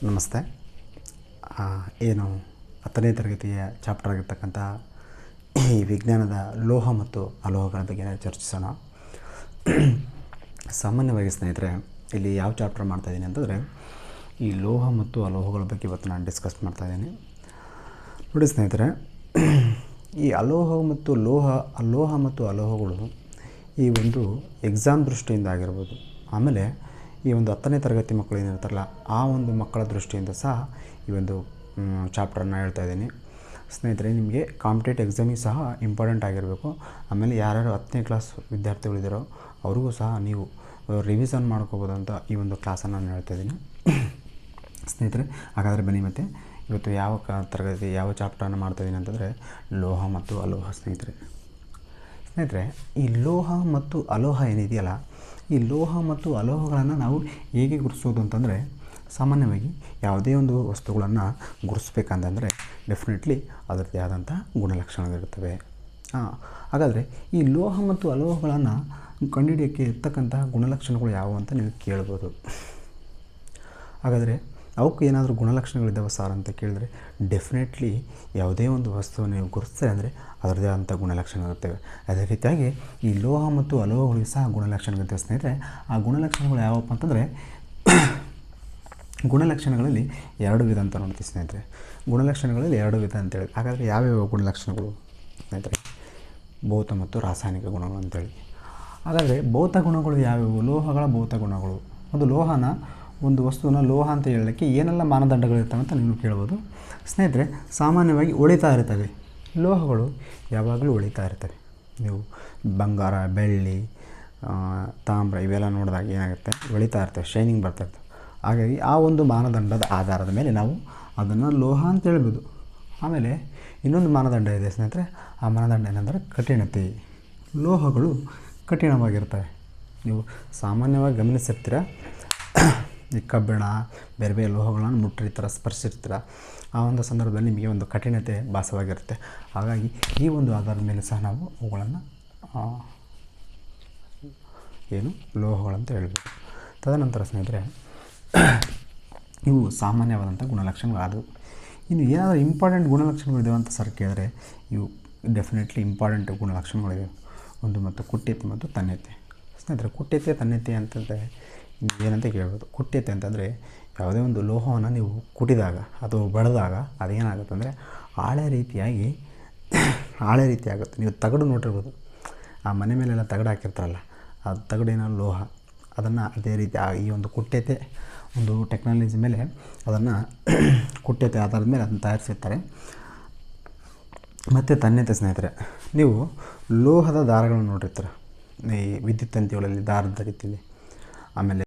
ನಮಸ್ತೆ. ಏನು 10ನೇ ತರಗತಿಯ ಚಾಪ್ಟರ್ ಆಗಿರ್ತಕ್ಕಂಥ ಈ ವಿಜ್ಞಾನದ ಲೋಹ ಮತ್ತು ಅಲೋಹಗಳ ಬಗ್ಗೆ ಚರ್ಚಿಸೋಣ. ಸಾಮಾನ್ಯವಾಗಿ ಸ್ನೇಹಿತರೆ, ಇಲ್ಲಿ ಯಾವ ಚಾಪ್ಟರ್ ಮಾಡ್ತಾಯಿದ್ದೀನಿ ಅಂತಂದರೆ ಈ ಲೋಹ ಮತ್ತು ಅಲೋಹಗಳ ಬಗ್ಗೆ ಇವತ್ತು ನಾನು ಡಿಸ್ಕಸ್ ಮಾಡ್ತಾಯಿದ್ದೀನಿ. ನೋಡಿ ಸ್ನೇಹಿತರೆ, ಈ ಲೋಹ ಮತ್ತು ಅಲೋಹಗಳು ಈ ಒಂದು ಎಕ್ಸಾಮ್ ದೃಷ್ಟಿಯಿಂದ ಆಗಿರ್ಬೋದು, ಆಮೇಲೆ ಈ ಒಂದು 10ನೇ ತರಗತಿ ಮಕ್ಕಳು ಏನಿರ್ತಾರಲ್ಲ ಆ ಒಂದು ಮಕ್ಕಳ ದೃಷ್ಟಿಯಿಂದ ಸಹ ಈ ಒಂದು ಚಾಪ್ಟರನ್ನು ಹೇಳ್ತಾಯಿದ್ದೀನಿ. ಸ್ನೇಹಿತರೆ, ನಿಮಗೆ ಕಾಂಪಿಟೇಟಿವ್ ಎಕ್ಸಾಮಿಗೆ ಸಹ ಇಂಪಾರ್ಟೆಂಟ್ ಆಗಿರಬೇಕು. ಆಮೇಲೆ ಯಾರ್ಯಾರು 10ನೇ ಕ್ಲಾಸ್ ವಿದ್ಯಾರ್ಥಿಗಳಿದ್ದಾರೋ ಅವ್ರಿಗೂ ಸಹ ನೀವು ರಿವಿಷನ್ ಮಾಡ್ಕೋಬೋದು ಅಂತ ಈ ಒಂದು ಕ್ಲಾಸನ್ನು ನಾನು ಹೇಳ್ತಾಯಿದ್ದೀನಿ. ಸ್ನೇಹಿತರೆ, ಹಾಗಾದರೆ ಬನ್ನಿ ಮತ್ತೆ ಇವತ್ತು ಯಾವ ಚಾಪ್ಟರನ್ನು ಮಾಡ್ತಾಯಿದ್ದೀನಿ ಅಂತಂದರೆ ಲೋಹ ಮತ್ತು ಅಲೋಹ. ಸ್ನೇಹಿತರೆ, ಈ ಲೋಹ ಮತ್ತು ಅಲೋಹ ಏನಿದೆಯಲ್ಲ, ಈ ಲೋಹ ಮತ್ತು ಅಲೋಹಗಳನ್ನು ನಾವು ಹೇಗೆ ಗುರುತಿಸೋದು ಅಂತಂದರೆ, ಸಾಮಾನ್ಯವಾಗಿ ಯಾವುದೇ ಒಂದು ವಸ್ತುಗಳನ್ನು ಗುರುತಿಸ್ಬೇಕಂತಂದರೆ ಡೆಫಿನೆಟ್ಲಿ ಅದರದ್ದೇ ಆದಂಥ ಗುಣಲಕ್ಷಣಗಳಿರ್ತವೆ. ಹಾಗಾದರೆ ಈ ಲೋಹ ಮತ್ತು ಅಲೋಹಗಳನ್ನು ಕಂಡುಹಿಡಿಯೋಕ್ಕೆ ಇರ್ತಕ್ಕಂತಹ ಗುಣಲಕ್ಷಣಗಳು ಯಾವುವು ಅಂತ ನೀವು ಕೇಳ್ಬೋದು. ಹಾಗಾದರೆ ಅವಕ್ಕೆ ಏನಾದರೂ ಗುಣಲಕ್ಷಣಗಳಿದ್ದಾವೆ ಸರ್ ಅಂತ ಕೇಳಿದ್ರೆ, ಡೆಫಿನೆಟ್ಲಿ ಯಾವುದೇ ಒಂದು ವಸ್ತುವನ್ನು ನೀವು ಗುರುತಿಸ್ತಾರೆ ಅಂದರೆ ಅದರದ್ದೇ ಆದಂಥ ಗುಣಲಕ್ಷಣಗಳಿರ್ತವೆ. ಅದೇ ರೀತಿಯಾಗಿ ಈ ಲೋಹ ಮತ್ತು ಅಲೋಹಗಳಿಗೆ ಸಹ ಗುಣಲಕ್ಷಣಗಳಿರ್ತವೆ. ಸ್ನೇಹಿತರೆ, ಆ ಗುಣಲಕ್ಷಣಗಳು ಯಾವಪ್ಪ ಅಂತಂದರೆ, ಗುಣಲಕ್ಷಣಗಳಲ್ಲಿ 2 ವಿಧ ಅಂತ ನೋಡ್ತೀವಿ ಸ್ನೇಹಿತರೆ. ಗುಣಲಕ್ಷಣಗಳಲ್ಲಿ 2 ವಿಧ ಅಂತೇಳಿ. ಹಾಗಾದರೆ ಯಾವ್ಯಾವ ಗುಣಲಕ್ಷಣಗಳು ಸ್ನೇಹಿತರೆ? ಭೌತ ಮತ್ತು ರಾಸಾಯನಿಕ ಗುಣಗಳು ಅಂತೇಳಿ. ಹಾಗಾದರೆ ಭೌತ ಗುಣಗಳು ಯಾವ್ಯಾವು? ಲೋಹಗಳ ಭೌತ ಗುಣಗಳು. ಒಂದು ವಸ್ತುವಿನ ಲೋಹ ಅಂತ ಹೇಳಲಿಕ್ಕೆ ಏನೆಲ್ಲ ಮಾನದಂಡಗಳಿರ್ತವೆ ಅಂತ ನೀವು ಕೇಳ್ಬೋದು. ಸ್ನೇಹಿತರೆ, ಸಾಮಾನ್ಯವಾಗಿ ಉಳಿತಾ ಇರ್ತವೆ. ಲೋಹಗಳು ಯಾವಾಗಲೂ ಉಳಿತಾ ಇರ್ತವೆ. ನೀವು ಬಂಗಾರ, ಬೆಳ್ಳಿ, ತಾಮ್ರ ಇವೆಲ್ಲ ನೋಡಿದಾಗ ಏನಾಗುತ್ತೆ, ಉಳಿತಾ ಇರ್ತವೆ, ಶೈನಿಂಗ್ ಬರ್ತಾ ಇರ್ತವೆ. ಹಾಗಾಗಿ ಆ ಒಂದು ಮಾನದಂಡದ ಆಧಾರದ ಮೇಲೆ ನಾವು ಅದನ್ನು ಲೋಹ ಅಂತ ಹೇಳ್ಬೋದು. ಆಮೇಲೆ ಇನ್ನೊಂದು ಮಾನದಂಡ ಇದೆ ಸ್ನೇಹಿತರೆ. ಆ ಮಾನದಂಡ ಏನಂದರೆ ಕಠಿಣತೆ. ಲೋಹಗಳು ಕಠಿಣವಾಗಿರ್ತವೆ. ನೀವು ಸಾಮಾನ್ಯವಾಗಿ ಗಮನಿಸಿರ್ತೀರ, ಈ ಕಬ್ಬಿಣ, ಬೇರೆ ಬೇರೆ ಲೋಹಗಳನ್ನು ಮುಟ್ಟಿರ್ತೀರ, ಸ್ಪರ್ಶಿರ್ತೀರ. ಆ ಒಂದು ಸಂದರ್ಭದಲ್ಲಿ ನಿಮಗೆ ಒಂದು ಕಠಿಣತೆ ಭಾಸವಾಗಿರುತ್ತೆ. ಹಾಗಾಗಿ ಈ ಒಂದು ಆಧಾರದ ಮೇಲೆ ಸಹ ನಾವು ಅವುಗಳನ್ನು ಲೋಹಗಳಂತ ಹೇಳ್ಬೋದು. ತದನಂತರ ಸ್ನೇಹಿತರೆ, ಇವು ಸಾಮಾನ್ಯವಾದಂಥ ಗುಣಲಕ್ಷಣಗಳಾದವು. ಇನ್ನು ಏನಾದರೂ ಇಂಪಾರ್ಟೆಂಟ್ ಗುಣಲಕ್ಷಣಗಳಿದ್ದಾವೆ ಅಂತ ಸರ್ ಕೇಳಿದ್ರೆ, ಇವು ಡೆಫಿನೆಟ್ಲಿ ಇಂಪಾರ್ಟೆಂಟ್ ಗುಣಲಕ್ಷಣಗಳಿವೆ. ಒಂದು ಮತ್ತು ಕುಟ್ಯತೆ ಮತ್ತು ತನ್ಯತೆ. ಸ್ನೇಹಿತರೆ, ಕುಟ್ಯತೆ ತನ್ಯತೆ ಅಂತಂದರೆ ಏನಂತ ಕೇಳ್ಬೋದು. ಕುಟ್ಯತೆ ಅಂತಂದರೆ ಯಾವುದೇ ಒಂದು ಲೋಹವನ್ನು ನೀವು ಕುಟ್ಟಿದಾಗ ಅಥವಾ ಬಡಿದಾಗ ಅದೇನಾಗುತ್ತೆ ಅಂದರೆ ಹಾಳೆ ರೀತಿ ಆಗುತ್ತೆ. ನೀವು ತಗಡು ನೋಡಿರ್ಬೋದು, ಆ ಮನೆ ಮೇಲೆಲ್ಲ ತಗಡು ಹಾಕಿರ್ತಾರಲ್ಲ, ಆ ತಗಡೇನೋ ಲೋಹ. ಅದನ್ನು ಅದೇ ರೀತಿ ಈ ಒಂದು ಕುಟ್ಯತೆ ಒಂದು ಟೆಕ್ನಾಲಜಿ ಮೇಲೆ ಅದನ್ನು ಕುಟ್ಯತೆ ಆಧಾರದ ಮೇಲೆ ಅದನ್ನು ತಯಾರಿಸಿರ್ತಾರೆ. ಮತ್ತು ತನ್ಯತೆ ಸ್ನೇಹಿತರೆ, ನೀವು ಲೋಹದ ದಾರಗಳನ್ನು ನೋಡಿರ್ತೀರ, ಈ ವಿದ್ಯುತ್ ತಂತಿಗಳಲ್ಲಿ ದಾರದ ರೀತಿಯಲ್ಲಿ. ಆಮೇಲೆ